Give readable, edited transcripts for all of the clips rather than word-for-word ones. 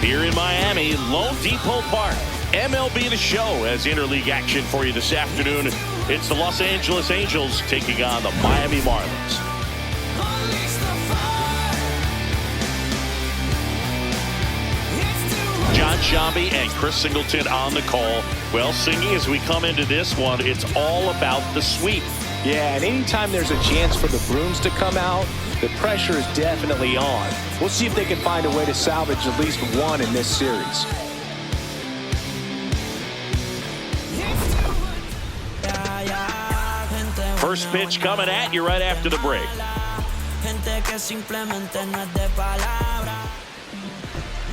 Here in Miami, Lone Depot Park. MLB The Show has interleague action for you this afternoon. It's the Los Angeles Angels taking on the Miami Marlins. John Shambi and Chris Singleton on the call. Well, Singy, as we come into this one, it's all about the sweep. Yeah, and anytime there's a chance for the brooms to come out, the pressure is definitely on. We'll see if they can find a way to salvage at least one in this series. First pitch coming at you right after the break.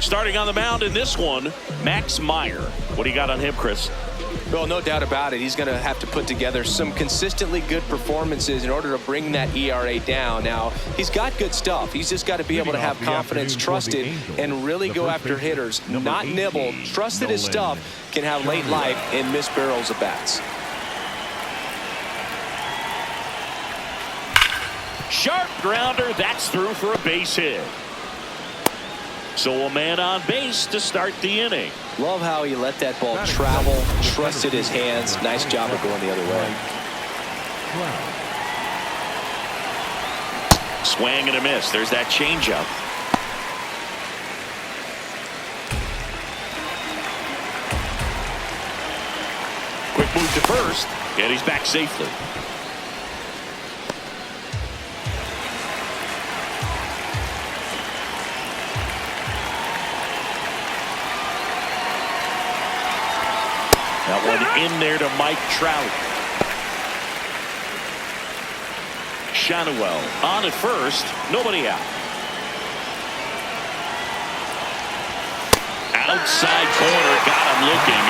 Starting on the mound in this one, Max Meyer. What do you got on him, Chris? Well, no doubt about it. He's going to have to put together some consistently good performances in order to bring that ERA down. Now, he's got good stuff. He's just got to be able to have confidence, trust it, and really go after hitters, not nibble. Trust that his stuff can have late life and miss barrels of bats. Sharp grounder. That's through for a base hit. So a man on base to start the inning. Love how he let that ball travel, trusted his hands. Nice job of going the other way. Swing and a miss. There's that changeup. Quick move to first, and he's back safely. That one in there to Mike Trout. Shanuel on at first. Nobody out. Outside corner. Got him looking.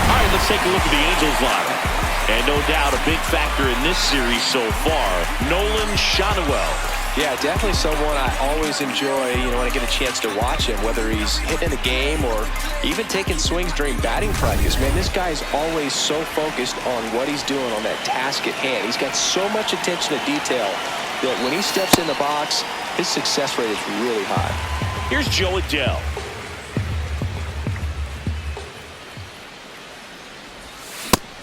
All right, let's take a look at the Angels lineup. And no doubt a big factor in this series so far, Nolan Shanuel. Yeah, definitely someone I always enjoy, when I get a chance to watch him, whether he's hitting a game or even taking swings during batting practice. Man, this guy's always so focused on what he's doing on that task at hand. He's got so much attention to detail that when he steps in the box, his success rate is really high. Here's Joe Adell.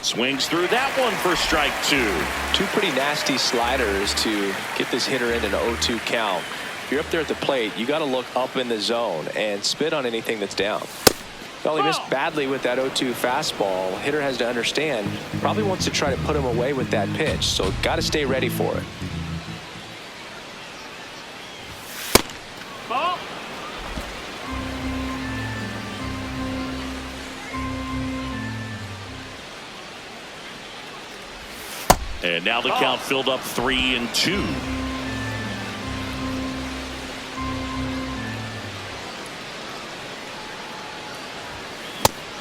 Swings through that one for strike two. Two pretty nasty sliders to get this hitter in an 0-2 count. If you're up there at the plate, you got to look up in the zone and spit on anything that's down. Well, he missed badly with that 0-2 fastball. Hitter has to understand, probably wants to try to put him away with that pitch, so got to stay ready for it. Ball. And now the count filled up 3-2.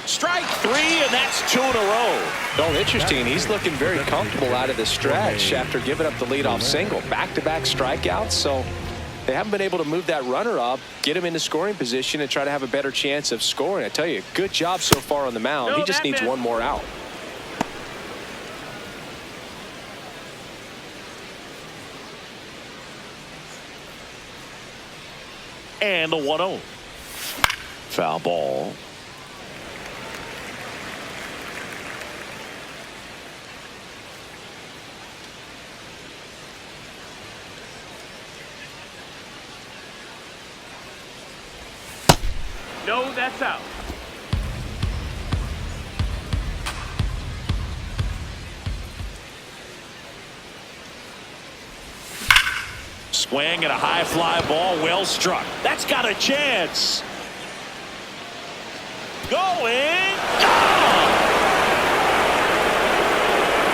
Strike three, and that's two in a row. Oh, interesting. He's looking very comfortable out of the stretch after giving up the leadoff single. Back-to-back strikeouts, so they haven't been able to move that runner up, get him into scoring position, and try to have a better chance of scoring. I tell you, good job so far on the mound. He just needs one more out. And the 1-0. Foul ball. No, that's out. Swing and a high fly ball, well struck. That's got a chance. Going. Gone!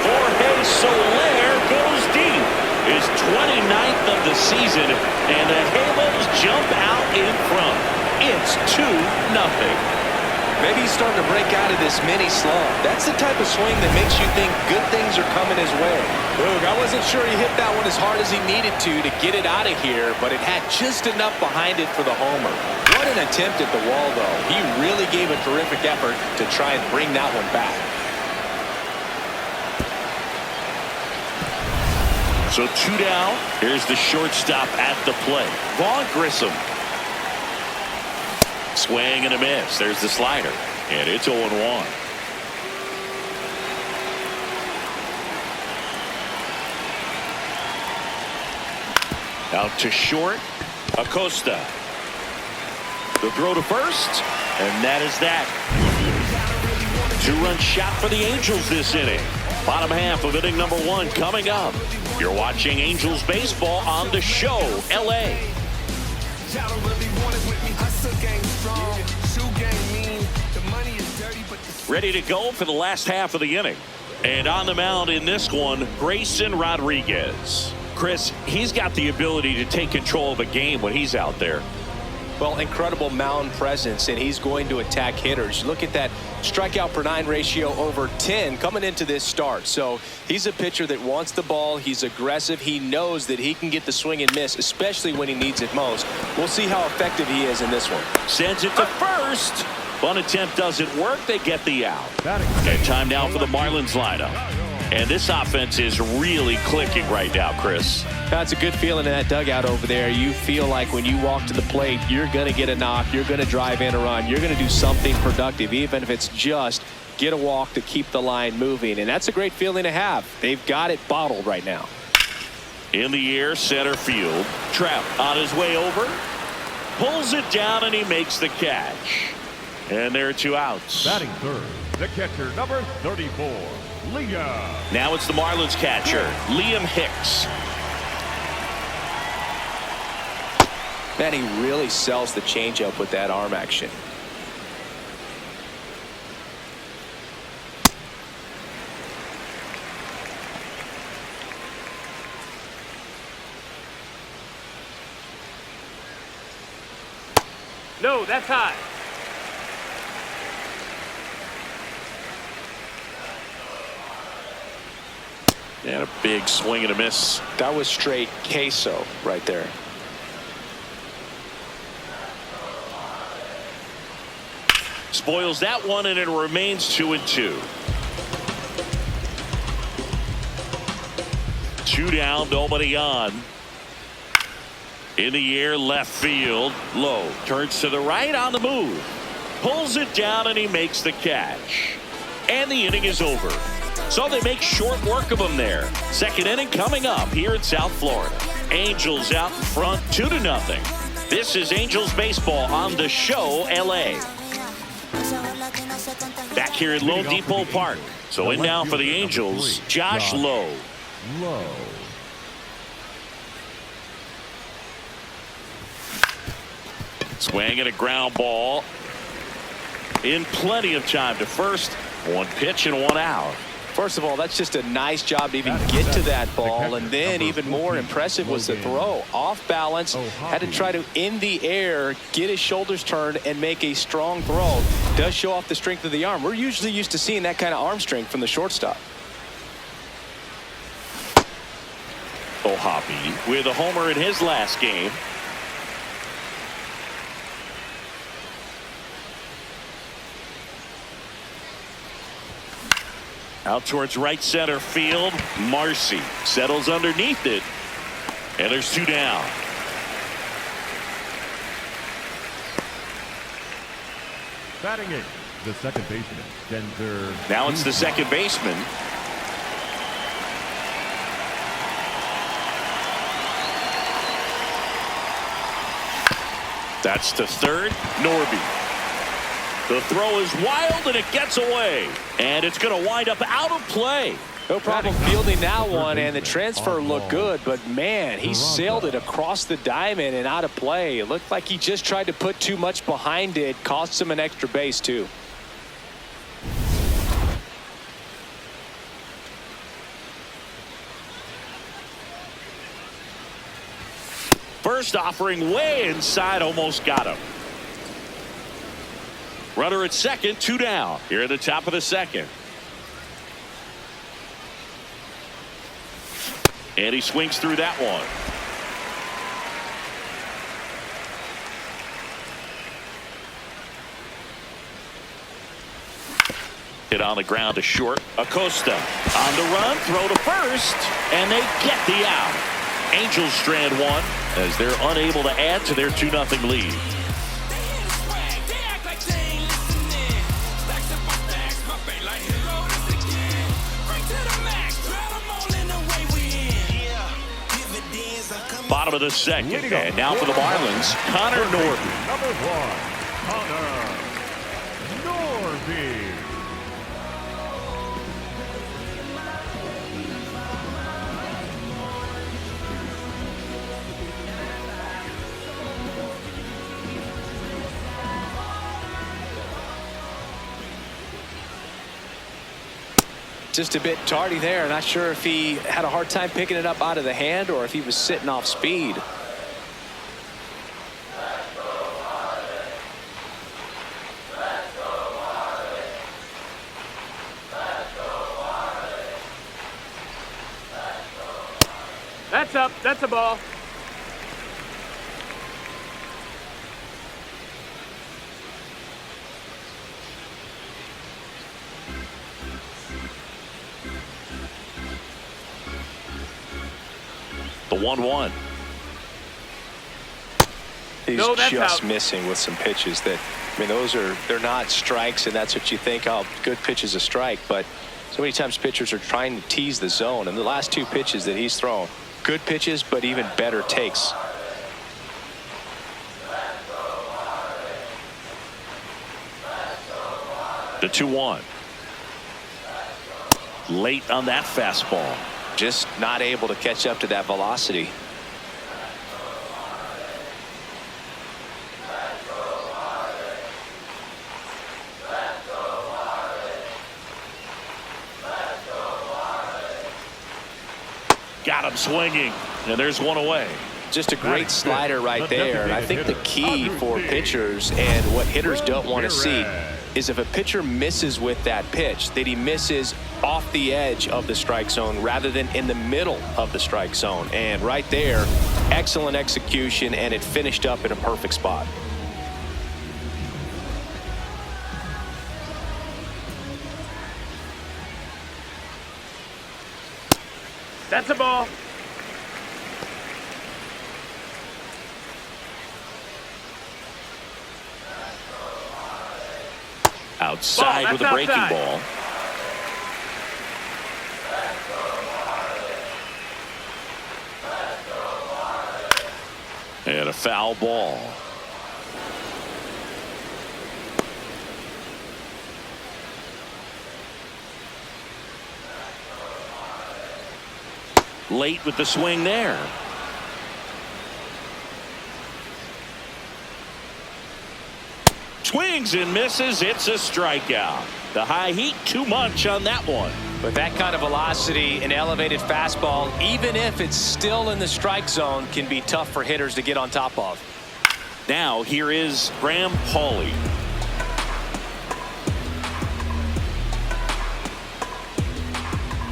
Jorge Soler goes deep. His 29th of the season, and the Halos jump out in front. It's 2-0. Maybe he's starting to break out of this mini slump. That's the type of swing that makes you think good things are coming his way. Look, I wasn't sure he hit that one as hard as he needed to get it out of here, but it had just enough behind it for the homer. What an attempt at the wall, though. He really gave a terrific effort to try and bring that one back. So two down. Here's the shortstop at the plate. Vaughn Grissom. Swing and a miss. There's the slider. And it's 0-1. Out to short. Acosta. The throw to first. And that is that. 2-run shot for the Angels this inning. Bottom half of inning number 1 coming up. You're watching Angels baseball on the show, LA. Ready to go for the last half of the inning. And on the mound in this one, Grayson Rodriguez. Chris, he's got the ability to take control of a game when he's out there. Well, incredible mound presence, and he's going to attack hitters. Look at that strikeout per 9 ratio over 10 coming into this start. So he's a pitcher that wants the ball. He's aggressive. He knows that he can get the swing and miss, especially when he needs it most. We'll see how effective he is in this one. Sends it to first. Bunt attempt doesn't work. They get the out. And time now for the Marlins lineup. And this offense is really clicking right now, Chris. That's a good feeling in that dugout over there. You feel like when you walk to the plate, you're going to get a knock. You're going to drive in a run. You're going to do something productive, even if it's just get a walk to keep the line moving. And that's a great feeling to have. They've got it bottled right now. In the air, center field. Trout on his way over. Pulls it down, and he makes the catch. And there are 2 outs. Batting third, the catcher, number 34, Liam. Now it's the Marlins catcher, Liam Hicks. Man, he really sells the changeup with that arm action. No, that's high. And a big swing and a miss. That was straight queso right there. Spoils that one, and it remains 2-2. 2 down, nobody on. In the air, left field, low. Turns to the right on the move. Pulls it down, and he makes the catch. And the inning is over. So they make short work of him there. Second inning coming up here in South Florida. Angels out in front 2-0. This is Angels baseball on the show, LA. Back here at Lone Depot Park. So in now for the Angels, Josh Lowe. Swing and a ground ball. In plenty of time to first. 1 pitch and 1 out. First of all, that's just a nice job to even get to that ball, and then even more impressive was the throw. Off balance, had to try to in the air get his shoulders turned and make a strong throw. Does show off the strength of the arm. We're usually used to seeing that kind of arm strength from the shortstop. O'Hoppe with a homer in his last game. Out towards right center field. Marcy settles underneath it. And there's 2 down. Batting 8, the second baseman, Denver. Now it's the second baseman. That's to third, Norby. The throw is wild, and it gets away. And it's going to wind up out of play. No problem fielding that one, and the transfer looked good, but man, he sailed it across the diamond and out of play. It looked like he just tried to put too much behind it. Cost him an extra base, too. First offering way inside, almost got him. Runner at second, 2 down. Here at the top of the second. And he swings through that one. Hit on the ground to short. Acosta on the run, throw to first, and they get the out. Angels strand 1 as they're unable to add to their 2-0 lead. bottom of the second. And now for the Marlins, Connor Norby. Number 1, Connor Norby. Just a bit tardy there. Not sure if he had a hard time picking it up out of the hand or if he was sitting off speed. That's up. That's a ball. The 1-1. He's No, that's just out. missing with some pitches that, I mean, they're not strikes, and that's what you think, oh, good pitch is a strike. But so many times pitchers are trying to tease the zone, and the last 2 pitches that he's thrown, good pitches, but even better takes. The 2-1. Late on that fastball. Just not able to catch up to that velocity. Got him swinging, and there's one away. Just a great slider right there. And I think the key for pitchers and what hitters don't want to see is if a pitcher misses with that pitch, that he misses off the edge of the strike zone rather than in the middle of the strike zone. And right there, excellent execution, and it finished up in a perfect spot. That's a ball. Outside Ball, with a that's breaking outside. ball. And a foul ball. Late with the swing there. Swings and misses. It's a strikeout. The high heat, too much on that one. With that kind of velocity, an elevated fastball, even if it's still in the strike zone, can be tough for hitters to get on top of. Now here is Graham Pauley.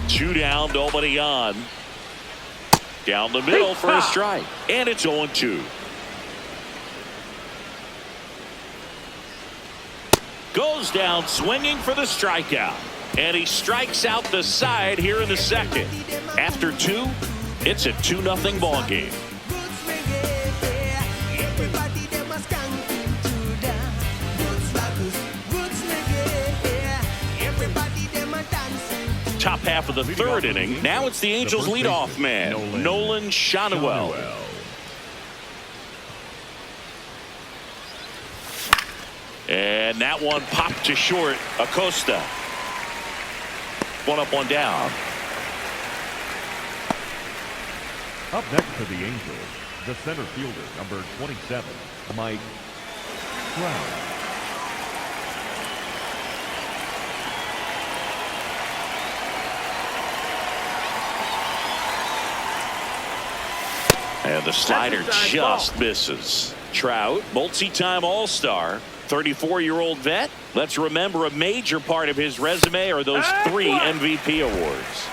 Two down, nobody on. Down the middle for a strike. And it's 0-2. Goes down swinging for the strikeout. And he strikes out the side here in the second. After 2, it's a 2-0 ball game. Top half of the 3rd inning. Now it's the Angels leadoff man, Nolan Shanuel. And that one popped to short. Acosta. 1 up, 1 down. Up next for the Angels, the center fielder, number 27, Mike Trout. And the slider just misses. Trout, multi-time All-Star, 34-year-old vet. Let's remember a major part of his resume are those 3 MVP awards.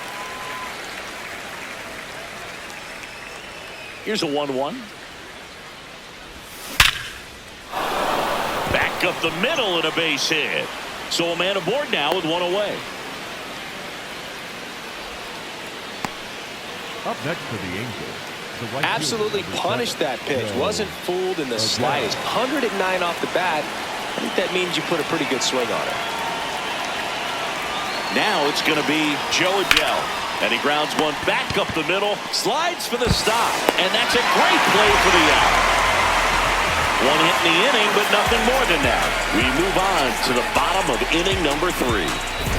Here's a 1-1. Back up the middle and a base hit. So a man aboard now with 1 away. Up next for the Angels, the right Absolutely fielder, punished that pitch. Wasn't fooled in the slightest. 109 off the bat. I think that means you put a pretty good swing on it. Now it's going to be Joe Adele. And he grounds one back up the middle, slides for the stop, and that's a great play for the out. One hit in the inning, but nothing more than that. We move on to the bottom of inning number 3.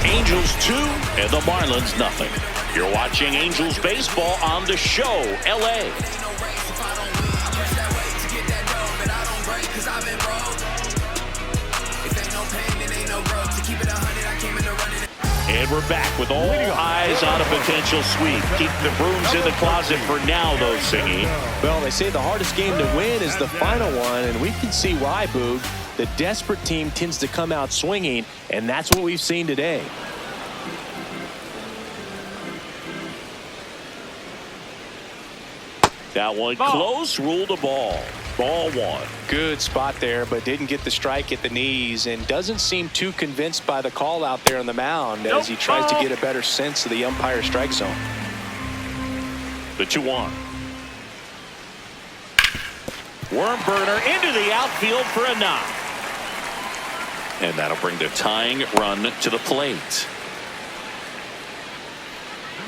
Angels 2 and the Marlins nothing. You're watching Angels baseball on the show, LA. And we're back with all eyes on a potential sweep. Keep the brooms in the closet for now, though, Singy. Well, they say the hardest game to win is the final one, and we can see why, Boog. The desperate team tends to come out swinging, and that's what we've seen today. That one close, ruled a ball. Ball 1. Good spot there, but didn't get the strike at the knees, and doesn't seem too convinced by the call out there on the mound as he tries to get a better sense of the umpire strike zone. The 2-1. Worm burner into the outfield for a knock. And that'll bring the tying run to the plate.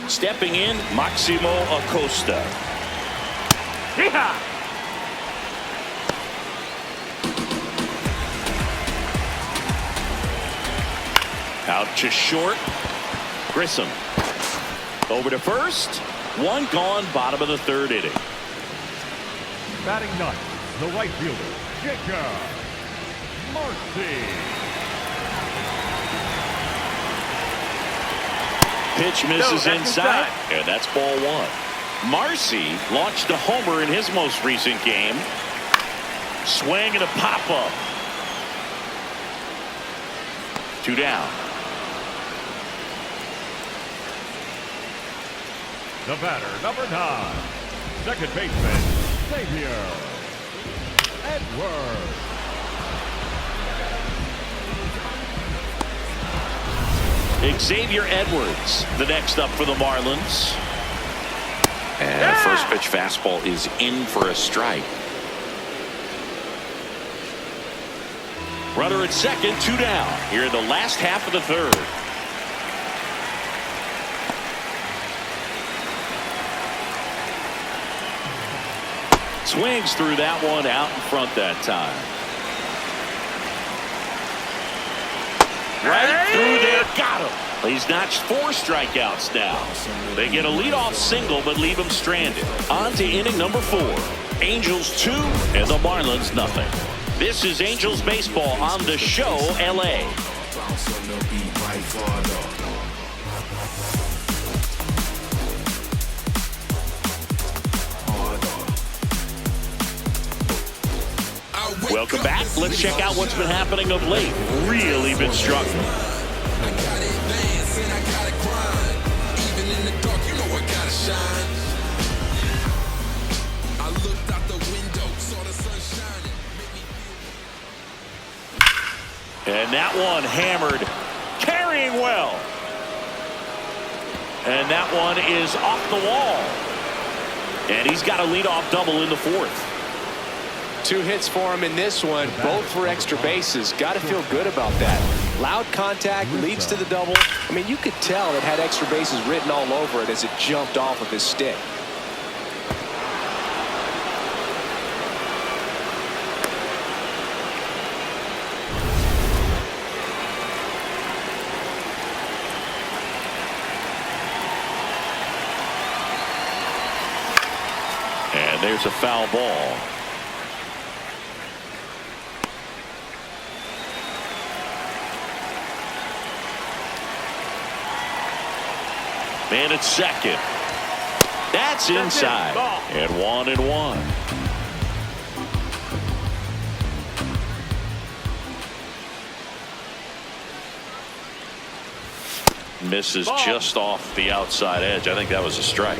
Stepping in, Maximo Acosta. Yeehaw! Out to short. Grissom. Over to first. One gone, bottom of the 3rd inning. Batting ninth, the right fielder, Jacob Marcy. Pitch misses that's inside, and that's ball 1. Marcy launched a homer in his most recent game. Swing and a pop-up. 2 down. The batter, number 9, second baseman, Xavier Edwards. Xavier Edwards, the next up for the Marlins. And first pitch fastball is in for a strike. Runner at second, 2 down. Here in the last half of the 3rd. Swings through that one, out in front that time. Right through there, got him. He's notched 4 strikeouts now. They get a leadoff single, but leave him stranded. On to inning number 4. Angels 2 and the Marlins nothing. This is Angels baseball on the show, LA. Welcome back. Let's check out what's been happening of late. Really been struggling. I got it advance and I got it grind. Even in the dark, you know I gotta shine. I looked out the window, saw the sun shining. And that one hammered, carrying well. And that one is off the wall. And he's got a leadoff double in the 4th. 2 hits for him in this one, both for extra bases. Got to feel good about that. Loud contact leads to the double. I mean, you could tell it had extra bases written all over it as it jumped off of his stick. And there's a foul ball. Man at second. That's inside. And 1-1. Misses just off the outside edge. I think that was a strike.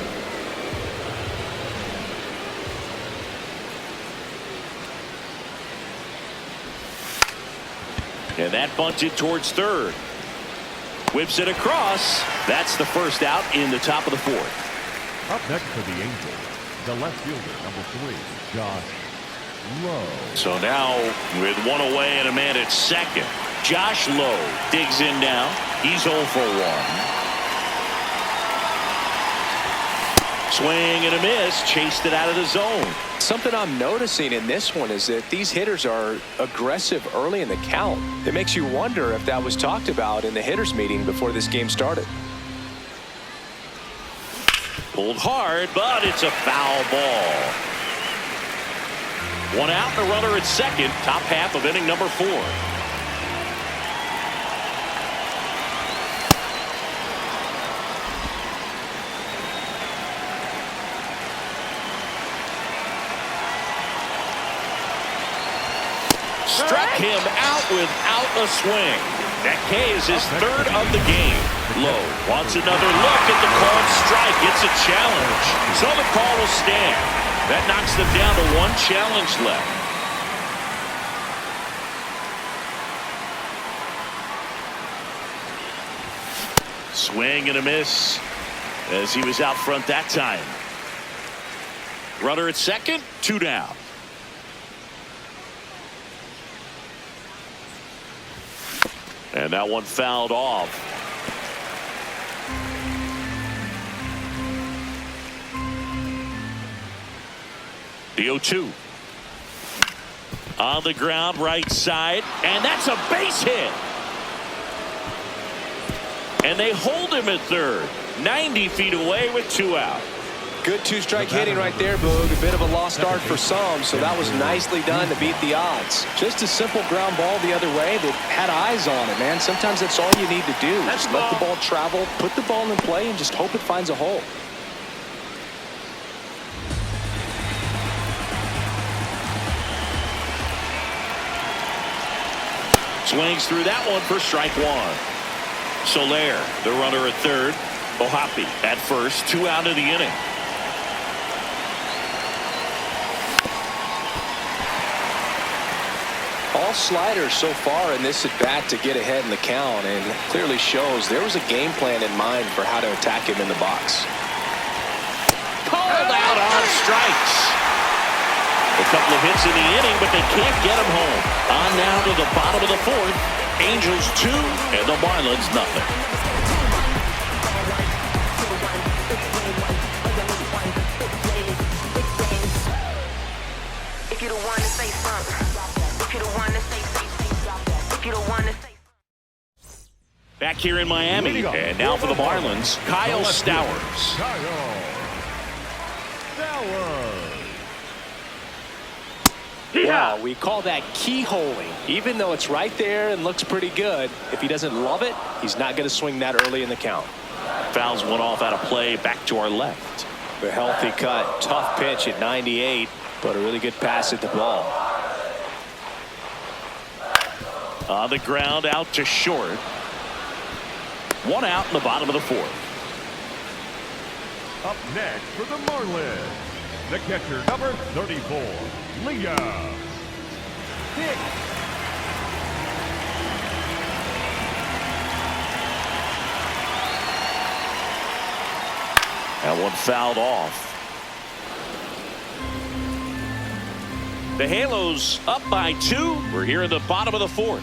And that bunted towards third. Whips it across. That's the first out in the top of the 4th. Up next for the Angels, the left fielder, number 3, Josh Lowe. So now with 1 away and a man at second, Josh Lowe digs in now. He's 0 for 1. Swing and a miss. Chased it out of the zone. Something I'm noticing in this one is that these hitters are aggressive early in the count. It makes you wonder if that was talked about in the hitters meeting before this game started. Pulled hard, but it's a foul ball. One out and a runner at second. Top half of inning number 4. Struck him out without a swing. That K is his 3rd of the game. Lowe wants another look at the called strike. It's a challenge. So the call will stand. That knocks them down to 1 challenge left. Swing and a miss as he was out front that time. Runner at second, 2 down. And that one fouled off. The 0-2. On the ground, right side. And that's a base hit. And they hold him at third. 90 feet away with 2 out. Good 2-strike hitting right there, Boog. A bit of a lost start for some, so that was nicely done to beat the odds. Just a simple ground ball the other way that had eyes on it, man. Sometimes that's all you need to do. Just let the ball travel, put the ball in play, and just hope it finds a hole. Swings through that one for strike 1. Soler, the runner at third. Ohapi at first. 2 out of the inning. All sliders so far in this at-bat to get ahead in the count, and clearly shows there was a game plan in mind for how to attack him in the box. Called out on strikes. A couple of hits in the inning, but they can't get him home. On now to the bottom of the 4th. Angels 2 and the Marlins nothing. If you don't want to say something. Back here in Miami, and now for the Marlins, Kyle Stowers. Wow, we call that keyholing. Even though it's right there and looks pretty good, if he doesn't love it, he's not going to swing that early in the count. Fouls one off out of play, back to our left. A healthy cut, tough pitch at 98, but a really good pass at the ball. On the ground, out to short. 1 out in the bottom of the 4th. Up next for the Marlins, the catcher, number 34, Liam Dick. That one fouled off. The Halos up by 2. We're here in the bottom of the 4th.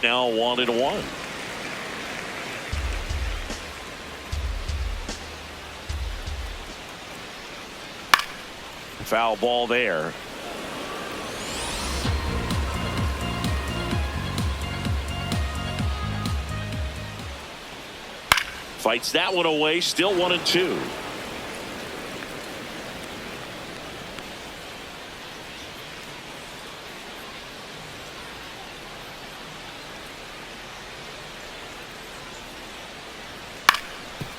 Now 1-1. Foul ball there. Fights that one away. Still 1-2.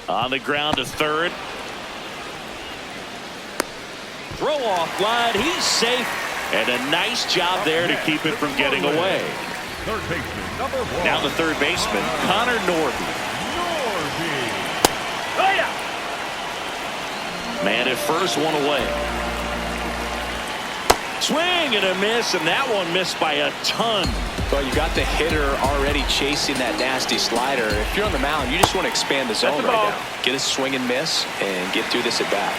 On the ground to third. Throw off line. He's safe. And a nice job there to keep it from getting away. Third baseman, number 1. Now the third baseman, Connor Norby. Oh, yeah. Man at first, one away. Swing and a miss, and that one missed by a ton. Well, you got the hitter already chasing that nasty slider. If you're on the mound, you just want to expand the zone right now. Get a swing and miss and get through this at bat.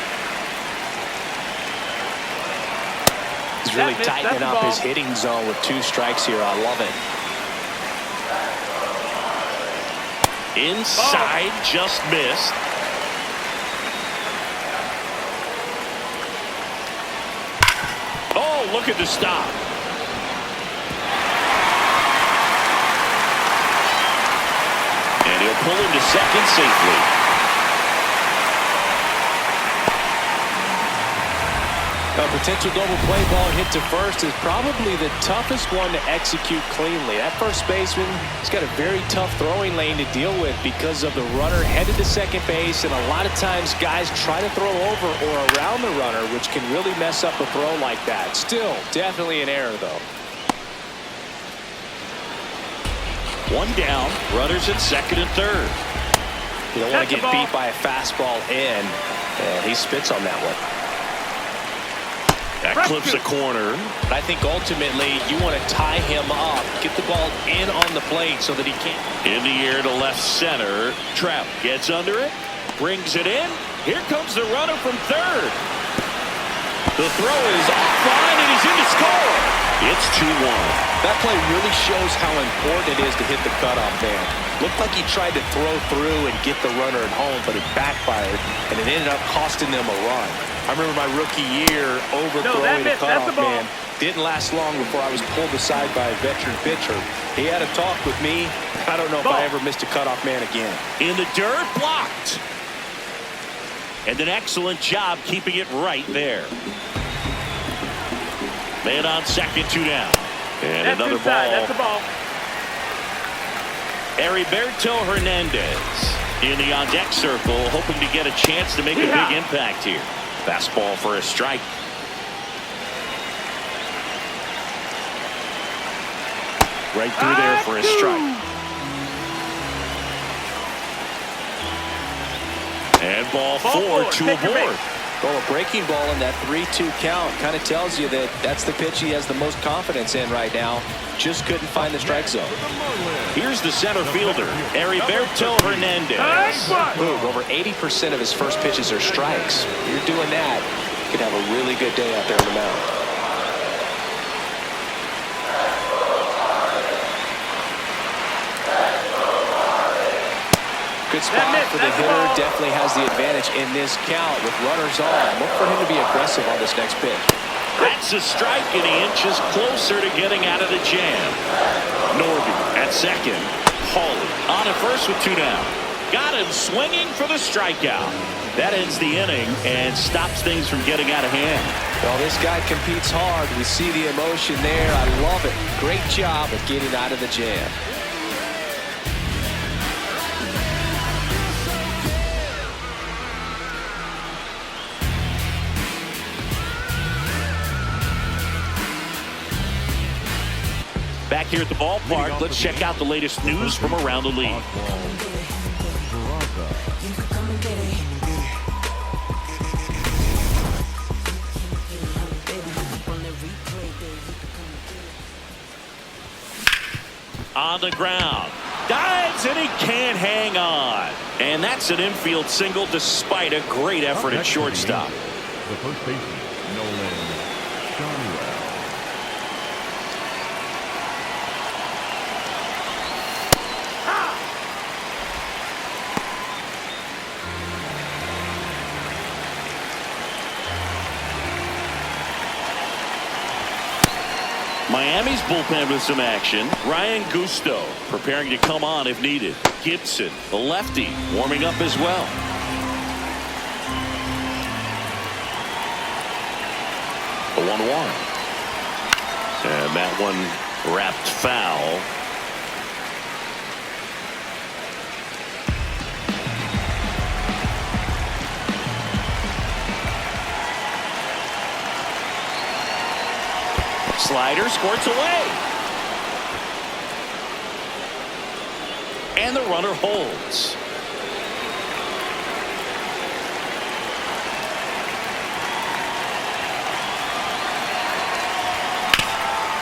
He's really tightening up his hitting zone with 2 strikes here. I love it. Inside, just missed. looking to stop. And he'll pull him to second safely. A potential double play ball hit to first is probably the toughest one to execute cleanly. That first baseman has got a very tough throwing lane to deal with because of the runner headed to second base, and a lot of times guys try to throw over or around the runner, which can really mess up a throw like that. Still, definitely an error, though. One down, runners at second and third. You don't want to get beat by a fastball in, and he spits on that one. That clips a corner. I think ultimately you want to tie him up, get the ball in on the plate so that he can't. In the air to left center. Trout gets under it, brings it in. Here comes the runner from third. The throw is offline and he's in to score. It's 2-1. That play really shows how important it is to hit the cutoff man. Looked like he tried to throw through and get the runner at home, but it backfired, and it ended up costing them a run. I remember my rookie year overthrowing a cutoff man. Didn't last long before I was pulled aside by a veteran pitcher. He had a talk with me. I don't know if I ever missed a cutoff man again. In the dirt, blocked. And an excellent job keeping it right there. Man on second, 2 down. And That's another inside. ball. That's the ball. Heriberto Hernandez in the on-deck circle, hoping to get a chance to make a big impact here. Fastball for a strike. Right through there for a strike. And ball four, 2 aboard. Well, a breaking ball in that 3-2 count kind of tells you that that's the pitch he has the most confidence in right now. Just couldn't find the strike zone. Here's the center fielder, Heriberto Hernandez. Boom, over 80% of his first pitches are strikes. You're doing that, you could have a really good day out there on the mound. Good spot for the hitter. Definitely has the advantage in this count with runners on. Look for him to be aggressive on this next pitch. That's a strike, and he inches closer to getting out of the jam. Norby at second. Hawley on at first with 2 down. Got him swinging for the strikeout. That ends the inning and stops things from getting out of hand. Well, this guy competes hard. We see the emotion there. I love it. Great job of getting out of the jam. Back here at the ballpark, let's check out the latest news from around the league. On the ground, dives and he can't hang on. And that's an infield single despite a great effort at shortstop. The first baseman, Nolan Shawwell. Miami's bullpen with some action. Ryan Gusto preparing to come on if needed. Gibson, the lefty, warming up as well. The 1-1. And that one wrapped foul. Slider squirts away. And the runner holds.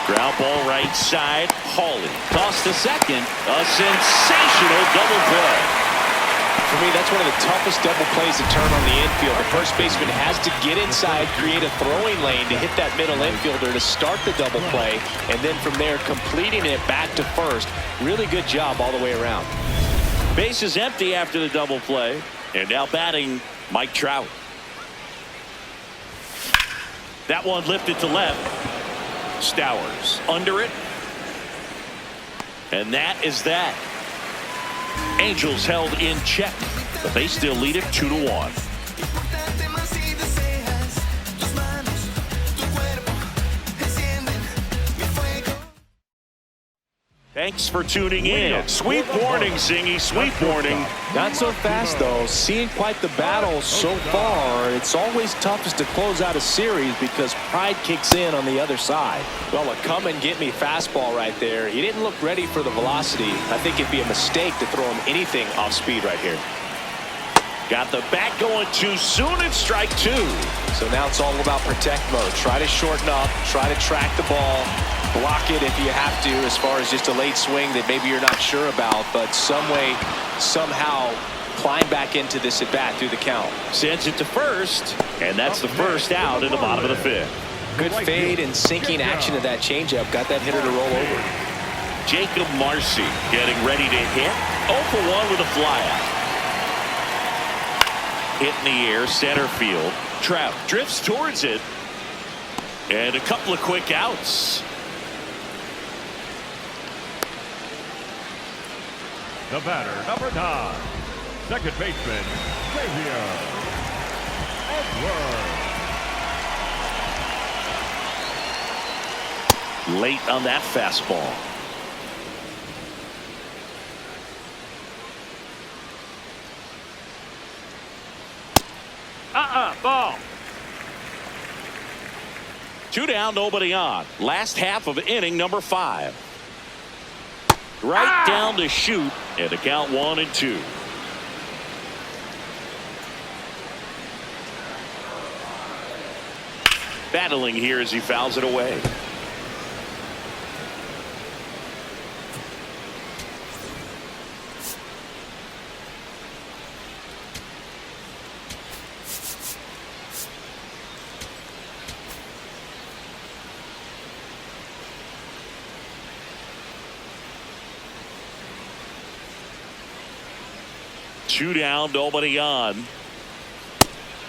Ground ball right side. Hawley tossed to second. A sensational double play. For me, that's one of the toughest double plays to turn on the infield. The first baseman has to get inside, create a throwing lane to hit that middle infielder to start the double play, and then from there completing it back to first. Really good job all the way around. Base is empty after the double play, and now batting Mike Trout. That one lifted to left. Stowers under it. And that is that. Angels held in check, but they still lead it 2-1. Thanks for tuning in. Sweep warning, Zingy. Sweep warning. Not so fast, though. Seeing quite the battle so far. It's always toughest to close out a series because pride kicks in on the other side. Well, a come-and-get-me fastball right there. He didn't look ready for the velocity. I think it'd be a mistake to throw him anything off speed right here. Got the bat going too soon and strike two. So now it's all about protect mode. Try to shorten up. Try to track the ball. Block it if you have to, as far as just a late swing that maybe you're not sure about, but some way, somehow climb back into this at bat through the count. Sends it to first, and that's the first out in the bottom of the fifth. Good fade and sinking action of that changeup. Got that hitter to roll over. Jacob Marcy getting ready to hit. 0 for 1 with a flyout. Hit in the air, center field. Trout drifts towards it, and a couple of quick outs. The batter, number 9, second baseman, Xavier Edwards. Late on that fastball. Ball. 2 down, nobody on. Last half of inning number 5. Right down to shoot, and the count 1-2. Battling here as he fouls it away. Two down, nobody on.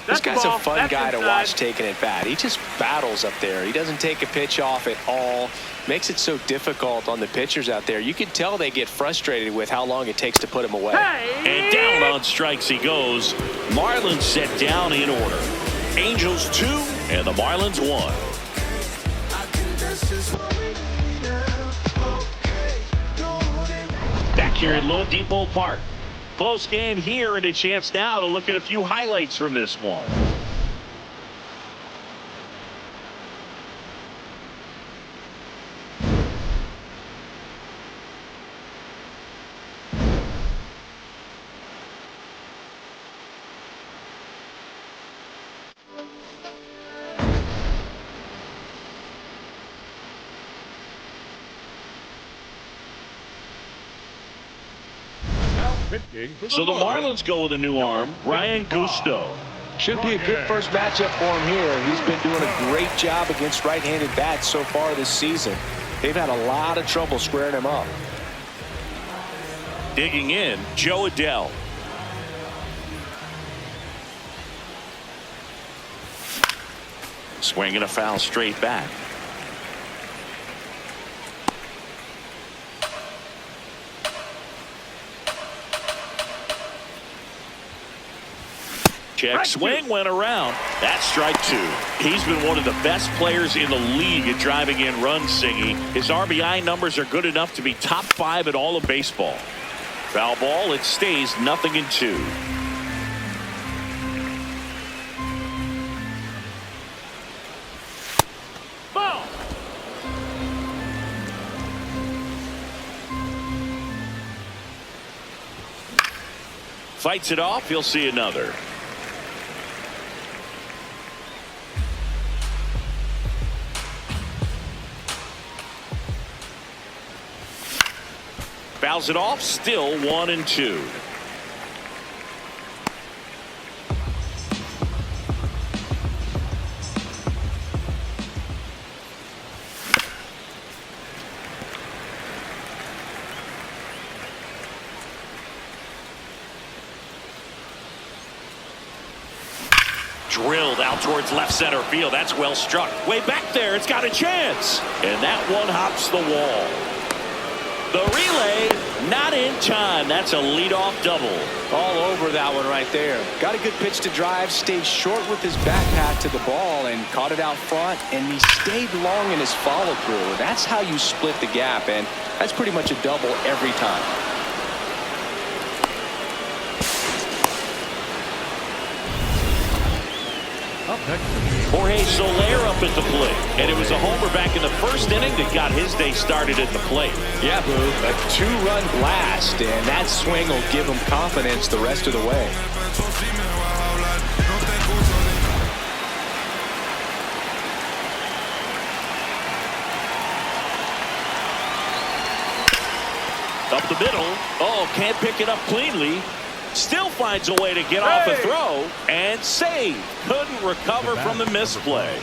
This guy's a fun guy to watch taking at bat. He just battles up there. He doesn't take a pitch off at all. Makes it so difficult on the pitchers out there. You can tell they get frustrated with how long it takes to put him away. And down on strikes he goes. Marlins set down in order. Angels 2 and the Marlins 1. Back here at Low Depot Park. Close game here, and a chance now to look at a few highlights from this one. So the Marlins go with a new arm, Ryan Gusto. Should be a good first matchup for him here. He's been doing a great job against right-handed bats so far this season. They've had a lot of trouble squaring him up. Digging in, Joe Adell. Swinging a foul straight back. Check swing went around. That's strike 2. He's been one of the best players in the league at driving in runs, Singy. His RBI numbers are good enough to be top 5 in all of baseball. Foul ball, it stays 0-2. Ball. Fights it off, he'll see another. Fouls it off, still 1-2. Drilled out towards left center field. That's well struck. Way back there. It's got a chance. And that one hops the wall. The relay not in time. That's a leadoff double. All over that one right there. Got a good pitch to drive. Stayed short with his back path to the ball and caught it out front. And he stayed long in his follow through. That's how you split the gap. And that's pretty much a double every time. Up next, Jorge Soler up at the plate. And it was a homer back in the first inning that got his day started at the plate. Yeah, Boo. A two-run blast, and that swing will give him confidence the rest of the way. Up the middle. Oh, can't pick it up cleanly. Still finds a way to get off a throw and save. Couldn't recover from the misplay.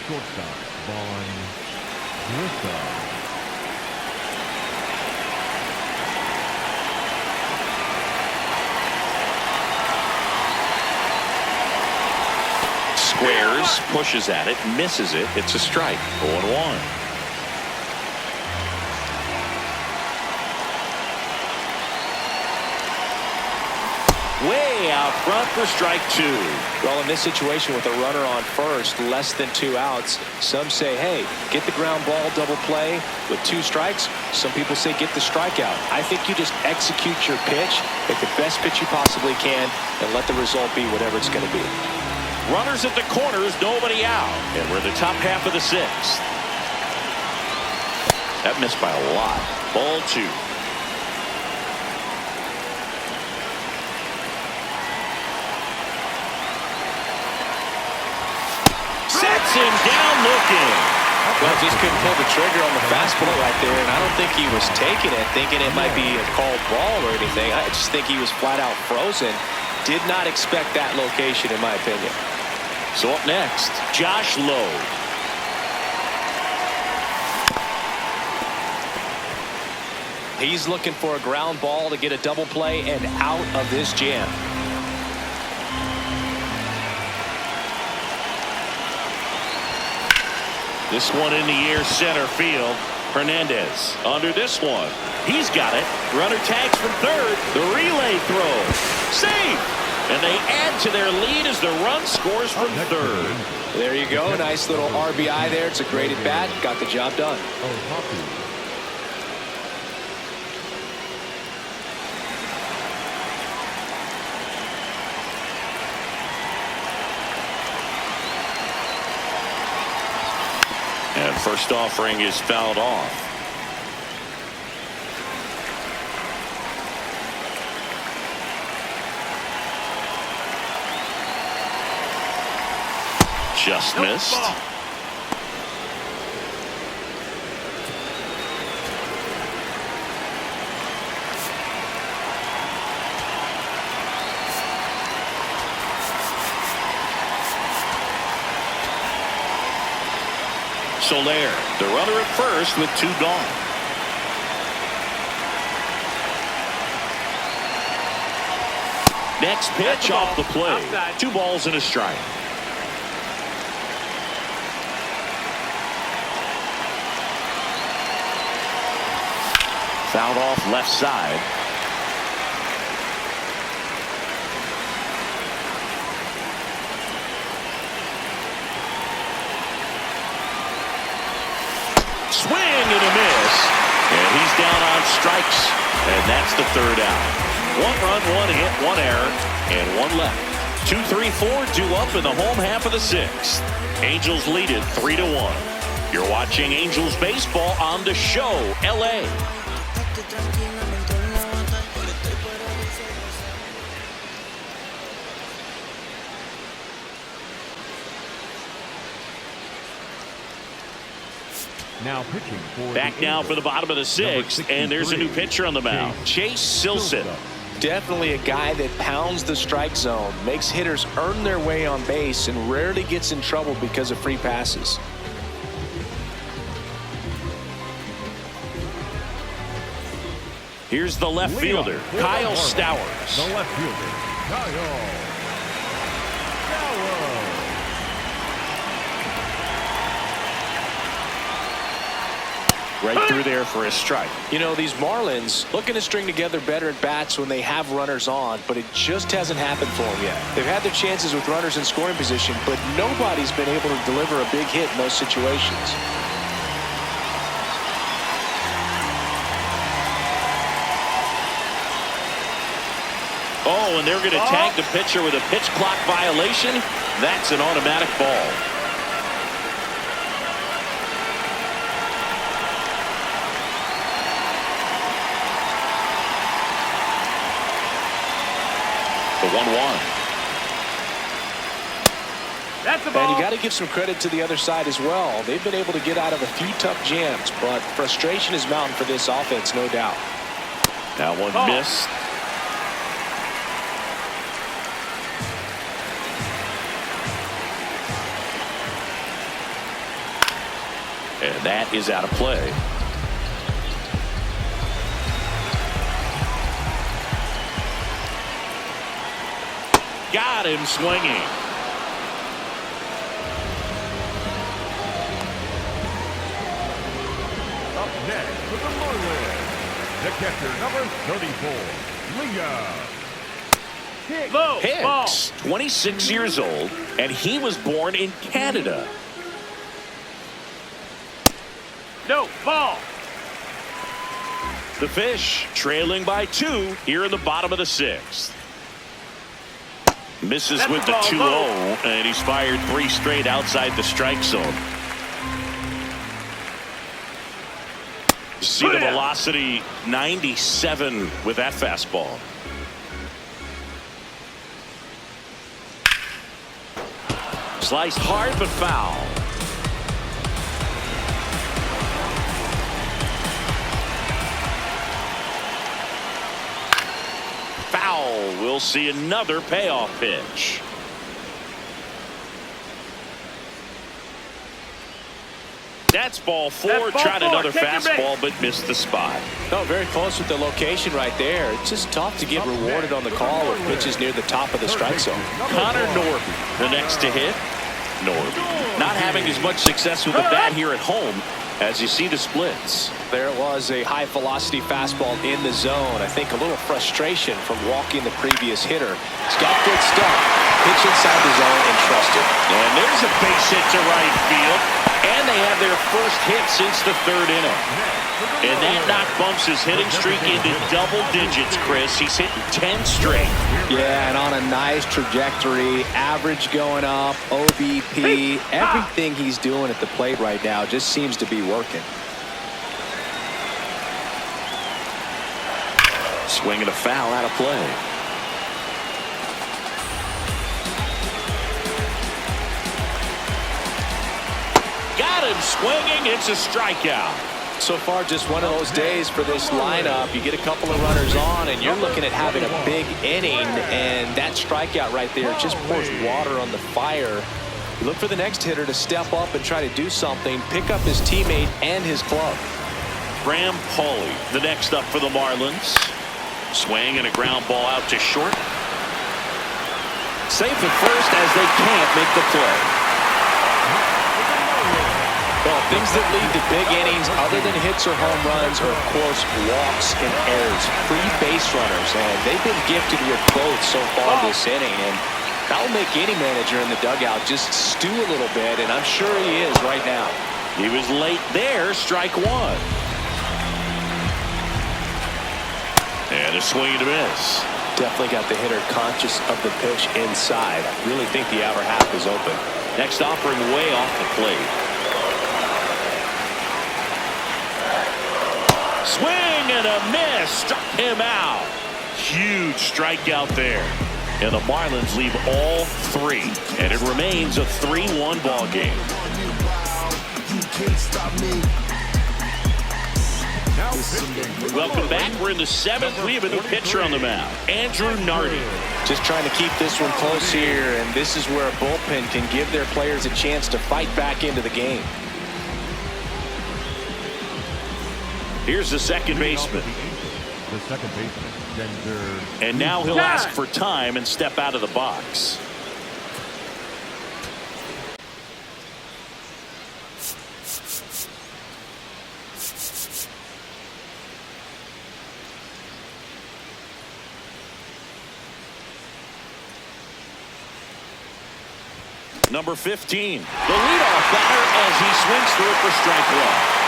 shortstop, Vaughn Grissom. Squares, pushes at it, misses it. It's a strike. 0-1. Way out front for strike 2. Well, in this situation with a runner on first, less than 2 outs, some say, hey, get the ground ball, double play with 2 strikes. Some people say get the strikeout. I think you just execute your pitch, make the best pitch you possibly can, and let the result be whatever it's going to be. Runners at the corners, nobody out. And we're in the top half of the 6th. That missed by a lot. Ball 2. Sets him down looking. Well, just couldn't pull the trigger on the fastball right there, and I don't think he was taking it, thinking it might be a called ball or anything. I just think he was flat out frozen. Did not expect that location, in my opinion. So up next, Josh Lowe. He's looking for a ground ball to get a double play and out of this jam. This one in the air, center field. Hernandez under this one. He's got it. Runner tags from third. The relay throw. Save. And they add to their lead as the run scores from third. There you go. Nice little RBI there. It's a great at bat. Got the job done. And first offering is fouled off. Just missed. Soler, the runner at first with 2 gone. Next pitch off the play. Outside. 2 balls and a strike. Fouled off left side. Swing and a miss. And he's down on strikes. And that's the 3rd out. 1 run, 1 hit, 1 error, and 1 left. 2, 3, 4 due up in the home half of the 6th. Angels lead it 3-1. You're watching Angels baseball on the show, LA. Now pitching for Back now for the bottom of the 6th, and there's a new pitcher on the mound, Chase Silseth. Definitely a guy that pounds the strike zone, makes hitters earn their way on base, and rarely gets in trouble because of free passes. Here's the left fielder, Kyle Stowers. The left fielder, Kyle Stowers. Right through there for a strike. You know, these Marlins looking to string together better at bats when they have runners on, but it just hasn't happened for them yet. They've had their chances with runners in scoring position, but nobody's been able to deliver a big hit in those situations. Oh, and they're going to tag the pitcher with a pitch clock violation. That's an automatic ball. The 1-1. That's the ball. And you got to give some credit to the other side as well. They've been able to get out of a few tough jams, but frustration is mounting for this offense, no doubt. That one missed. And that is out of play. Got him swinging. Up next for the Marlins, the catcher, number 34, Leah. Low. Ball. Hicks, 26 years old, and he was born in Canada. No. Ball. The Fish trailing by 2 here in the bottom of the 6th. Misses That's with the the ball, 2-0, low. and he's fired 3 straight outside the strike zone. See the Put it out. velocity 97 with that fastball. Sliced hard but foul. Foul. We'll see another payoff pitch. That's ball 4. That's ball Tried 4. another Take your fastball, but missed the spot. No, very close with the location right there. It's just tough to get rewarded on the call with pitches near the top of the strike zone. Connor Norby, the next to hit. Norby not having as much success with the bat here at home as you see the splits. There it was, a high velocity fastball in the zone. I think a little frustration from walking the previous hitter. He's got good stuff. Pitch inside the zone and trust it. And there's a base hit to right field. And they have their first hit since the 3rd inning. And that knock bumps his hitting streak into double digits, Chris. He's hitting 10 straight. Yeah, and on a nice trajectory. Average going up, OBP. Everything he's doing at the plate right now just seems to be working. Swinging a foul out of play. Got him swinging. It's a strikeout. So far, just one of those days for this lineup. You get a couple of runners on, and you're looking at having a big inning, and that strikeout right there just pours water on the fire. You look for the next hitter to step up and try to do something, pick up his teammate and his glove. Graham Pauley, the next up for the Marlins. Swing and a ground ball out to short. Safe at first as they can't make the play. Well, things that lead to big innings other than hits or home runs are, of course, walks and errors, free base runners, and they've been gifted with both so far this inning, and that'll make any manager in the dugout just stew a little bit, and I'm sure he is right now. He was late there, strike 1. And a swing and a miss. Definitely got the hitter conscious of the pitch inside. Really think the outer half is open. Next offering way off the plate. Swing and a miss. Struck him out. Huge strikeout there. And the Marlins leave all 3. And it remains a 3-1 ball game. Welcome back. We're in the 7th. We have a new pitcher on the mound. Andrew Nardi. Just trying to keep this one close here, and this is where a bullpen can give their players a chance to fight back into the game. Here's the second baseman. The second baseman, Denver. And now he'll ask for time and step out of the box. Number 15, the leadoff batter as he swings through it for strike one.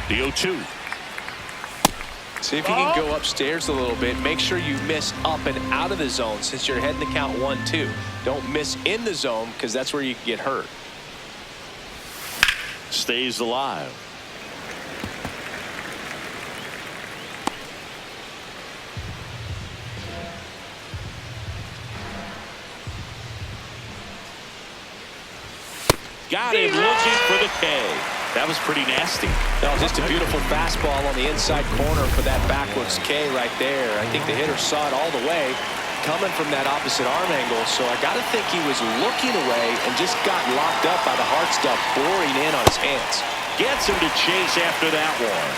The 0-2. See if you can go upstairs a little bit. Make sure you miss up and out of the zone since you're heading to count 1-2. Don't miss in the zone because that's where you can get hurt. Stays alive. Got him looking for the K. That was pretty nasty. No, just a beautiful fastball on the inside corner for that backwards K right there. I think the hitter saw it all the way coming from that opposite arm angle. So I got to think he was looking away and just got locked up by the hard stuff boring in on his hands. Gets him to chase after that one.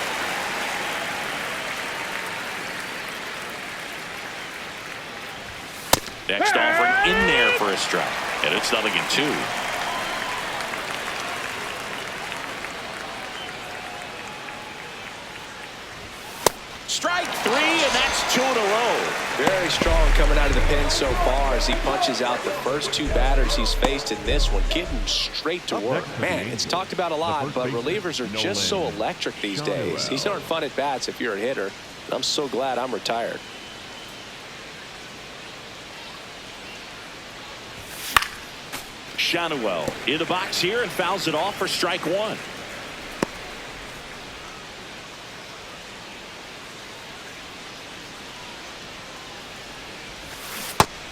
Next offering in there for a strike. And it's 0-2. Strike three, and that's 2 in a row. Very strong coming out of the pen so far as he punches out the first two batters he's faced in this one, getting straight to work. Man, it's talked about a lot, but relievers are just so electric these days. These aren't fun at bats if you're a hitter. I'm so glad I'm retired. Shotwell in the box here and fouls it off for strike one.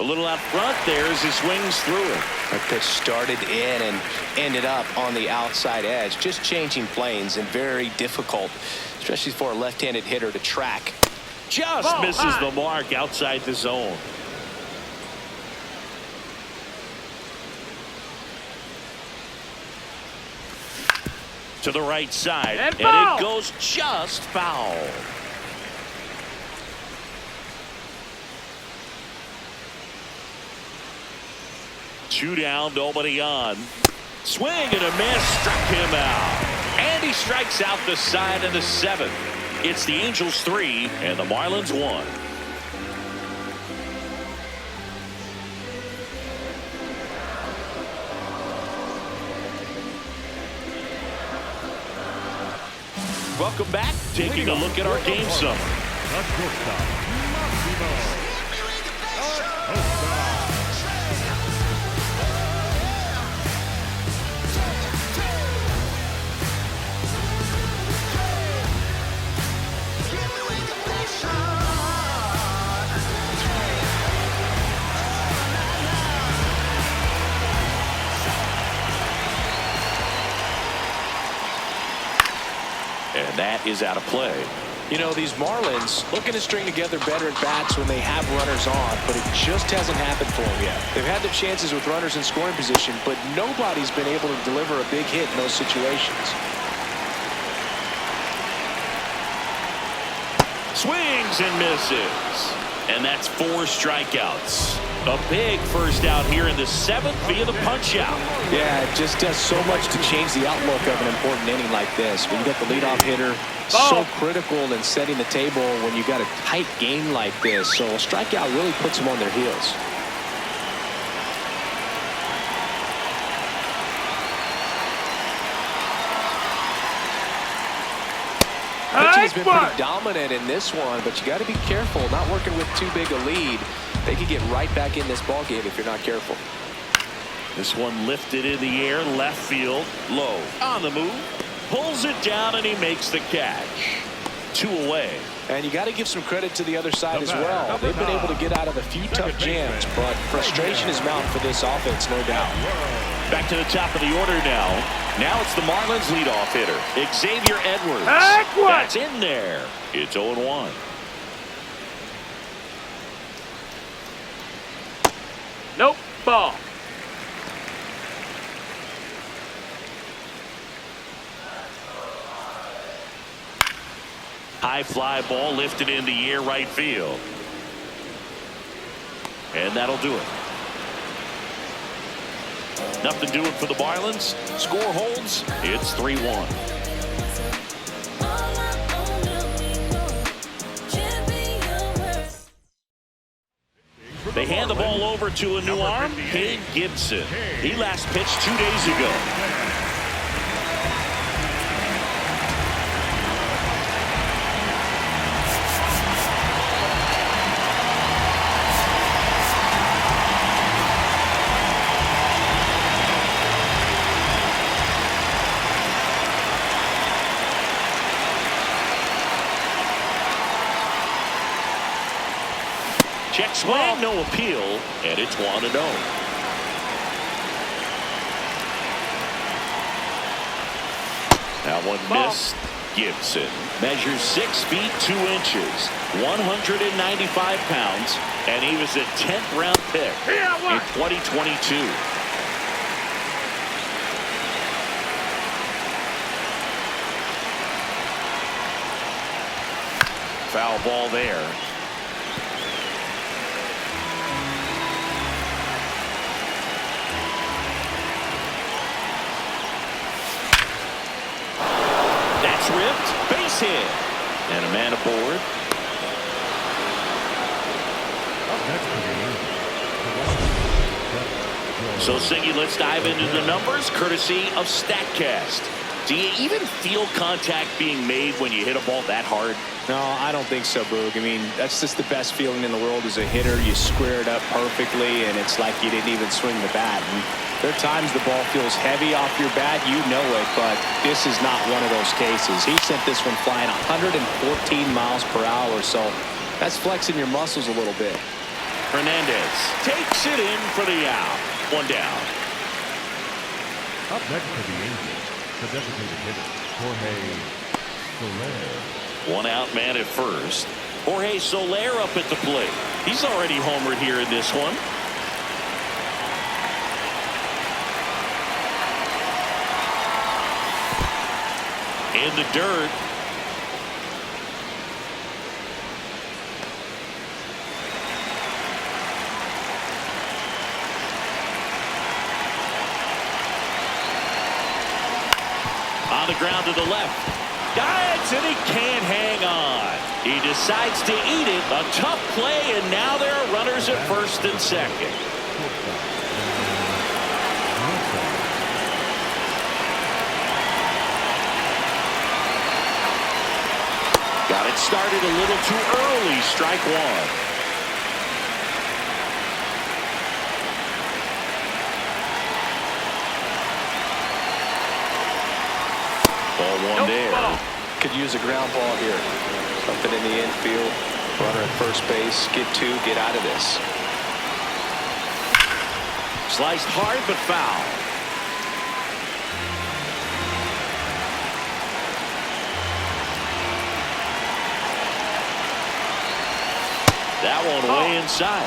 A little out front there as he swings through it. That pitch started in and ended up on the outside edge. Just changing planes and very difficult, especially for a left-handed hitter to track. Just misses the mark outside the zone. To the right side, and it goes just foul. Two down, nobody on. Swing and a miss, struck him out. And he strikes out the side of the 7th. It's the Angels 3 and the Marlins 1. Welcome back. Taking a look at our game summary. And that is out of play. You know, these Marlins looking to string together better at bats when they have runners on, but it just hasn't happened for them yet. They've had their chances with runners in scoring position, but nobody's been able to deliver a big hit in those situations. Swings and misses. And that's 4 strikeouts. A big first out here in the 7th via the punch out. Yeah, it just does so much to change the outlook of an important inning like this. When you got the leadoff hitter, so critical in setting the table when you got a tight game like this. So a strikeout really puts them on their heels. Pitching's been pretty dominant in this one, but you got to be careful. Not working with too big a lead. They could get right back in this ball game if you're not careful. This one lifted in the air, left field, low, on the move, pulls it down, and he makes the catch. 2 away. And you got to give some credit to the other side as well. They've been able to get out of a few tough jams, but frustration is mounting for this offense, no doubt. Back to the top of the order now. Now it's the Marlins leadoff hitter, Xavier Edwards. That's in there. It's 0-1. Nope. Ball. High fly ball lifted in the air, right field. And that'll do it. Nothing doing for the Marlins. Score holds. It's 3-1. They hand the ball over to a new arm, Cade Gibson. He last pitched 2 days ago. Check swing, no appeal, and it's 1-0. That one missed. Gibson measures 6 feet 2 inches, 195 pounds, and he was a 10th round pick in 2022. Foul ball there. Ripped, base hit, and a man aboard. So, Singy, let's dive into the numbers, courtesy of StatCast. Do you even feel contact being made when you hit a ball that hard? No, I don't think so, Boog. I mean, that's just the best feeling in the world as a hitter. You square it up perfectly, and it's like you didn't even swing the bat. And there are times the ball feels heavy off your bat, you know it, but this is not one of those cases. He sent this one flying 114 miles per hour, so that's flexing your muscles a little bit. Hernandez takes it in for the out. 1 down. Up next for the Angels, the designated hitter, Jorge Soler. 1 out man at first. Jorge Soler up at the plate. He's already homered here in this one. In the dirt. On the ground to the left. Dives and he can't hang on. He decides to eat it. A tough play, and now there are runners at first and second. Got it started a little too early. Strike 1. Ball 1 there. Could use a ground ball here. Something in the infield. Runner at first base. Get 2. Get out of this. Sliced hard but foul. That one way inside.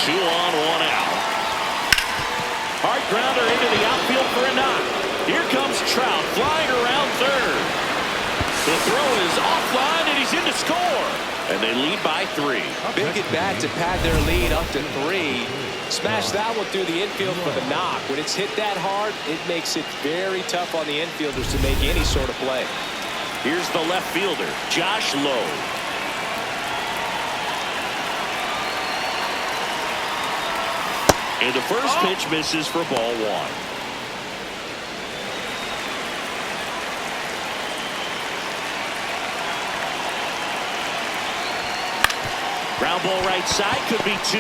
Two on, 1 out. Hard grounder into the outfield for a knock. Here comes Trout flying around third. The throw is offline and he's in to score. And they lead by 3. Big at bat to pad their lead up to 3. Smash that one through the infield for the knock. When it's hit that hard, it makes it very tough on the infielders to make any sort of play. Here's the left fielder, Josh Lowe. And the first pitch misses for ball 1. Ground ball right side, could be 2.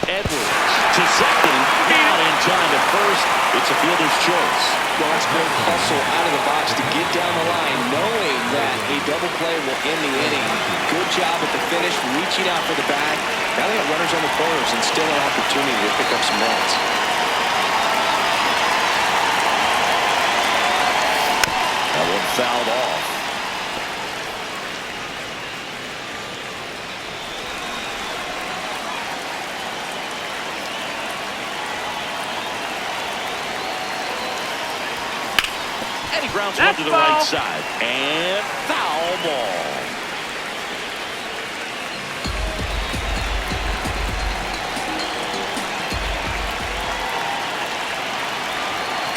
Edwards to second, not in time at first. It's a fielder's choice. Well, that's great hustle out of the box to get down the line, knowing that a double play will end the inning. Good job at the finish, reaching out for the bag. Now they have runners on the corners and still an opportunity to pick up some runs. That one fouled off. And he grounds one to the right side. And foul ball.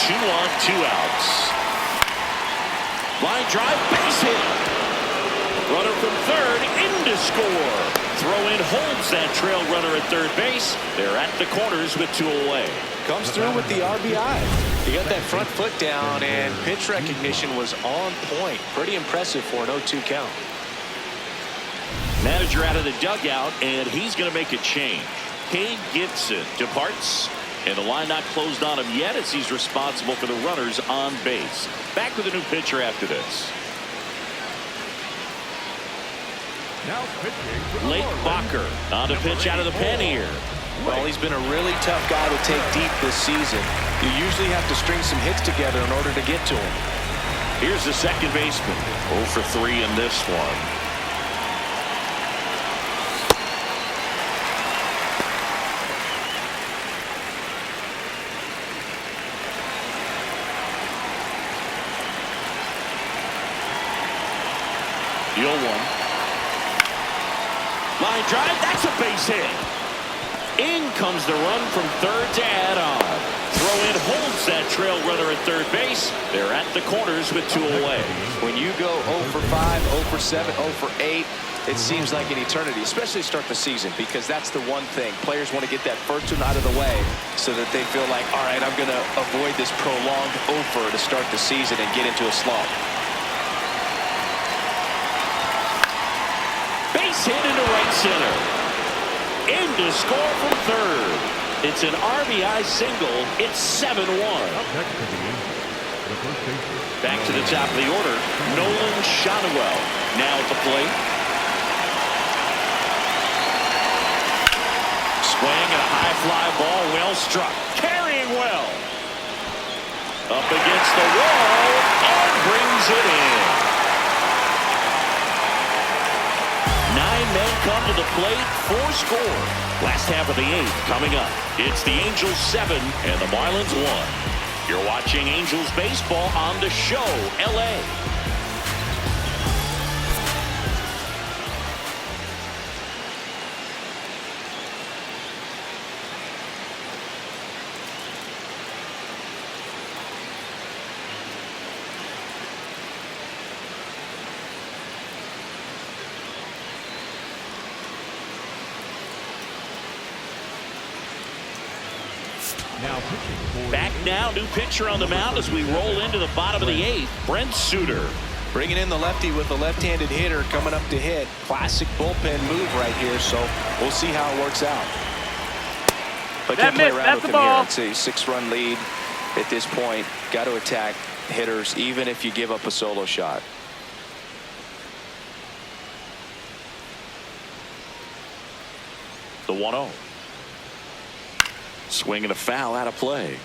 2 on, 2 outs. Line drive, base hit. Runner from third in to score. Throw in holds that trail runner at third base. They're at the corners with 2 away. Comes through with the RBI. He got that front foot down, and pitch recognition was on point. Pretty impressive for an 0-2 count. Manager out of the dugout, and he's going to make a change. Cade Gibson departs, and the line not closed on him yet as he's responsible for the runners on base. Back with a new pitcher after this. Now pitching for the Lake Marlins, Bacher on the pitch out of the pen here. Well, he's been a really tough guy to take deep this season. You usually have to string some hits together in order to get to him. Here's the second baseman. 0 for 3 in this one. The 0-1. Line drive, that's a base hit. In comes the run from third to add on. Throw in holds that trail runner at third base. They're at the corners with 2 away. When you go 0 for 5, 0 for 7, 0 for 8, it seems like an eternity, especially to start the season, because that's the one thing. Players want to get that first one out of the way so that they feel like, all right, I'm going to avoid this prolonged over to start the season and get into a slump. Base hit into right center. In to score from third. It's an RBI single. It's 7-1. up next to the Angels, the first baseman. Back to the top of the order. Nolan Shotwell now at the plate. Swing and a high fly ball, well struck. Carrying well. Up against the wall and brings it in. 9 men come to the plate, 4 score. Last half of the 8th coming up. It's the Angels 7 and the Marlins 1. You're watching Angels baseball on The Show, LA. Now pitching for Back now, new pitcher on the mound as we roll into the bottom of the 8th. Brent Suter. Bringing in the lefty with the left-handed hitter coming up to hit. Classic bullpen move right here, so we'll see how it works out. But That can't play missed. around That's with the him here. ball. It's a 6-run lead at this point. Got to attack hitters even if you give up a solo shot. The 1-0. Swing and a foul out of play.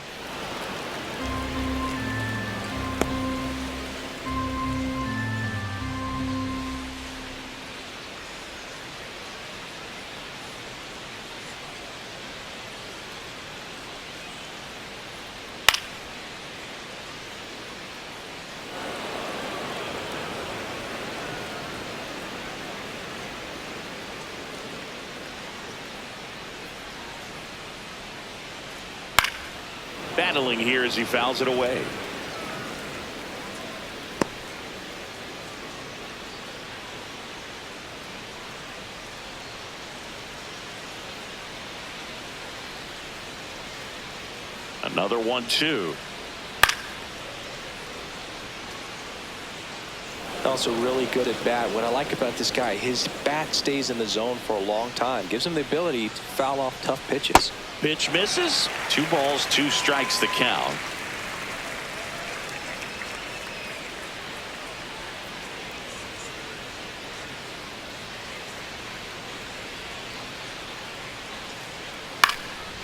Battling here as he fouls it away. Another 1-2. Also really good at bat. What I like about this guy, his bat stays in the zone for a long time. Gives him the ability to foul off tough pitches. Pitch misses. 2 balls, 2 strikes the count.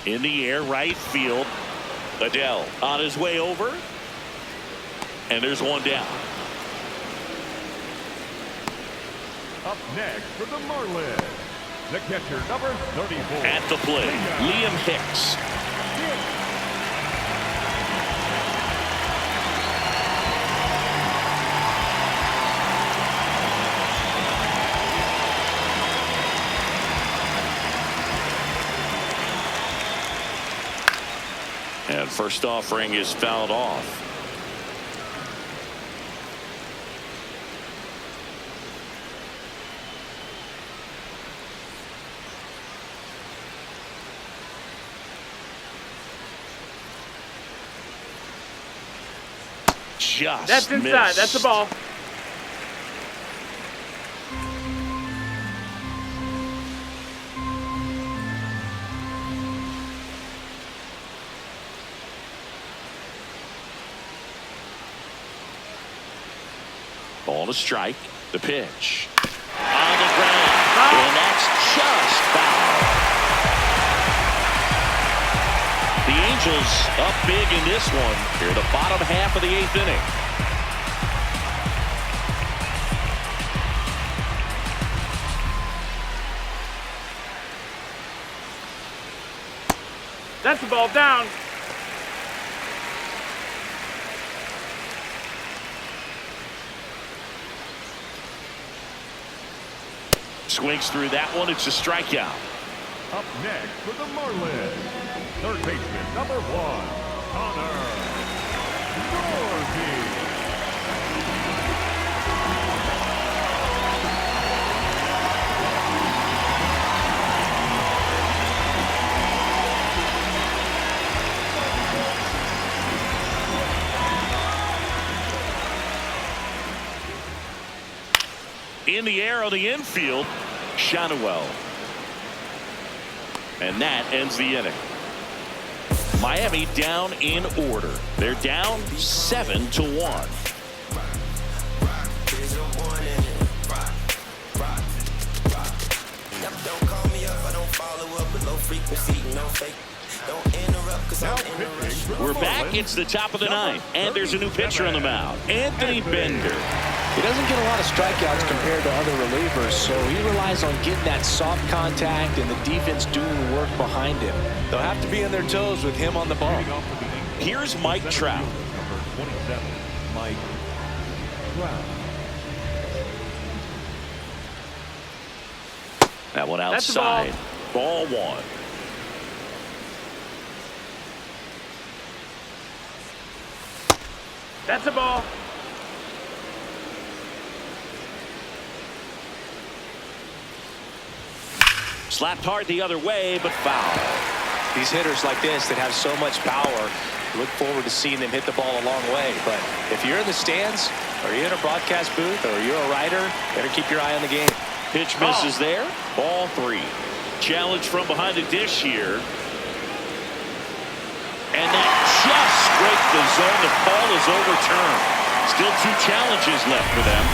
In the air, right field. Adele on his way over. And there's one down. up next for the Marlins, the catcher number 34. At the plate, Liam Hicks. And first offering is fouled off. Just That's inside. missed. That's the ball. Ball to strike. The pitch. On the ground. And that's just foul. The Angels up big in this one. Here at the bottom half of the 8th inning. That's the ball down. Swings through that one. It's a strikeout. Up next for the Marlins, third baseman number 1, Connor Norby. In the air on the infield, Shanawell. And that ends the inning. Miami down in order. They're down 7-1. Don't call me up, I don't follow up with low frequency, no fake. Don't interrupt, cause I'm in a rush. We're back. It's the top of the 9th. And there's a new pitcher on the mound. Anthony Bender. He doesn't get a lot of strikeouts compared to other relievers, so he relies on getting that soft contact and the defense doing the work behind him. They'll have to be on their toes with him on the ball. Here's Mike Trout. Number 27, Mike Trout. That one That's the ball. outside. Ball 1. That's the ball. Slapped hard the other way, but foul. These hitters like this that have so much power, look forward to seeing them hit the ball a long way. But if you're in the stands, or you're in a broadcast booth, or you're a writer, better keep your eye on the game. Pitch misses there. Ball 3. Challenge from behind the dish here. And that just scraped the zone. The call is overturned. Still 2 challenges left for them.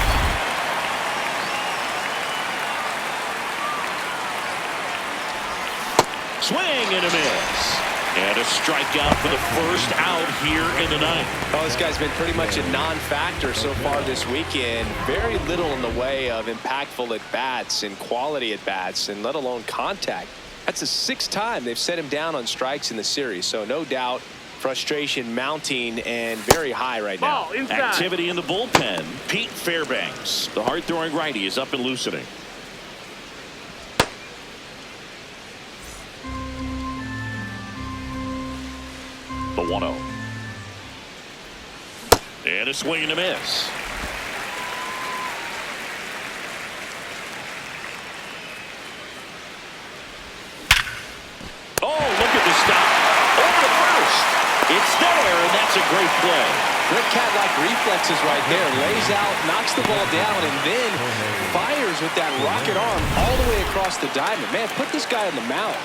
Swing and a miss. And a strikeout for the first out here in the 9th. Oh, this guy's been pretty much a non-factor so far this weekend. Very little in the way of impactful at-bats and quality at-bats, and let alone contact. That's the 6th time they've set him down on strikes in the series, so no doubt frustration mounting and very high right now. Ball inside. Activity in the bullpen. Pete Fairbanks, the hard-throwing righty, is up and loosening. The 1-0. And a swing and a miss. Oh, look at the stop. Over to first. It's there, and that's a great play. Great cat-like reflexes right there. Lays out, knocks the ball down, and then fires with that rocket arm all the way across the diamond. Man, put this guy on the mound.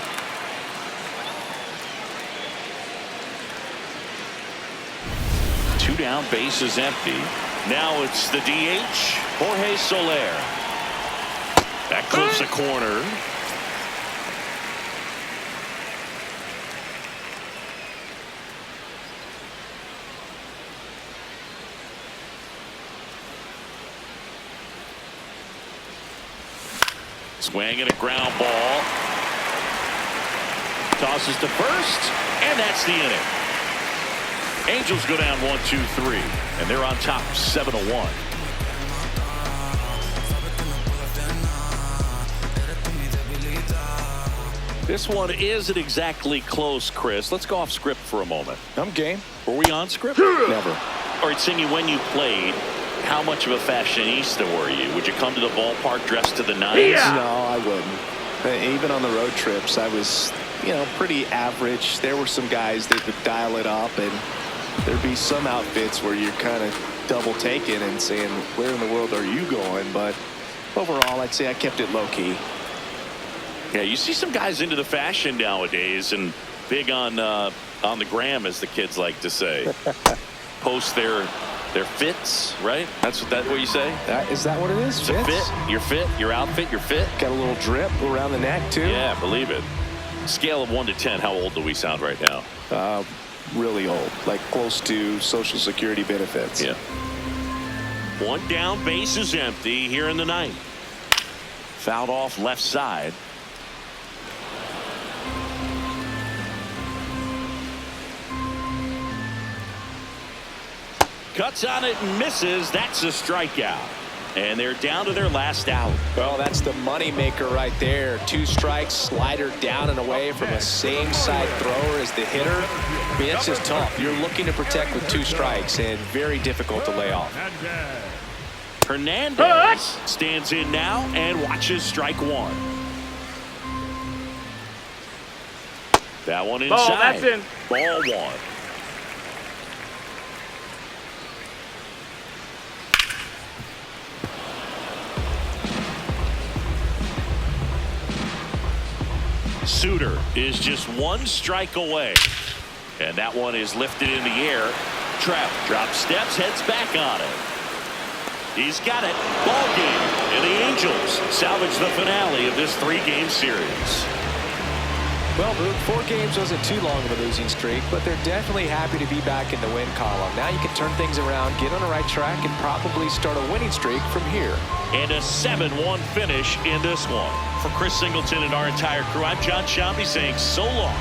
Two down, base is empty. Now it's the DH, Jorge Soler. That clips a corner. Swing and a ground ball. Tosses to first, and that's the inning. Angels go down 1-2-3, and they're on top 7-1. This one isn't exactly close, Chris. Let's go off script for a moment. I'm game. Were we on script? Never. All right, Cindy, when you played, how much of a fashionista were you? Would you come to the ballpark dressed to the nines? Yeah. No, I wouldn't. Even on the road trips, I was, pretty average. There were some guys that would dial it up, and there'd be some outfits where you're kind of double taking and saying, where in the world are you going? But overall, I'd say I kept it low key. Yeah, you see some guys into the fashion nowadays and big on the gram, as the kids like to say. Post their fits, right? That's what you say? Is that what it is? It's a fit, your outfit, your fit. Got a little drip around the neck, too. Yeah, believe it. Scale of 1 to 10, how old do we sound right now? Really old, like close to Social Security benefits. Yeah. One down, base is empty here in the ninth. Fouled off left side. Cuts on it and misses. That's a strikeout. And they're down to their last out. Well, that's the money maker right there. 2 strikes, slider down and away from a same side thrower as the hitter. I mean, it's just tough. You're looking to protect with 2 strikes and very difficult to lay off. Hernandez stands in now and watches strike 1. That one inside. Ball, that's in. Ball 1. Suter is just 1 strike away. And that one is lifted in the air. Trout drops steps, heads back on it. He's got it. Ball game. And the Angels salvage the finale of this 3-game series. Well, Boog, 4 games wasn't too long of a losing streak, but they're definitely happy to be back in the win column. Now you can turn things around, get on the right track, and probably start a winning streak from here. And a 7-1 finish in this one. For Chris Singleton and our entire crew, I'm John Shambi saying so long.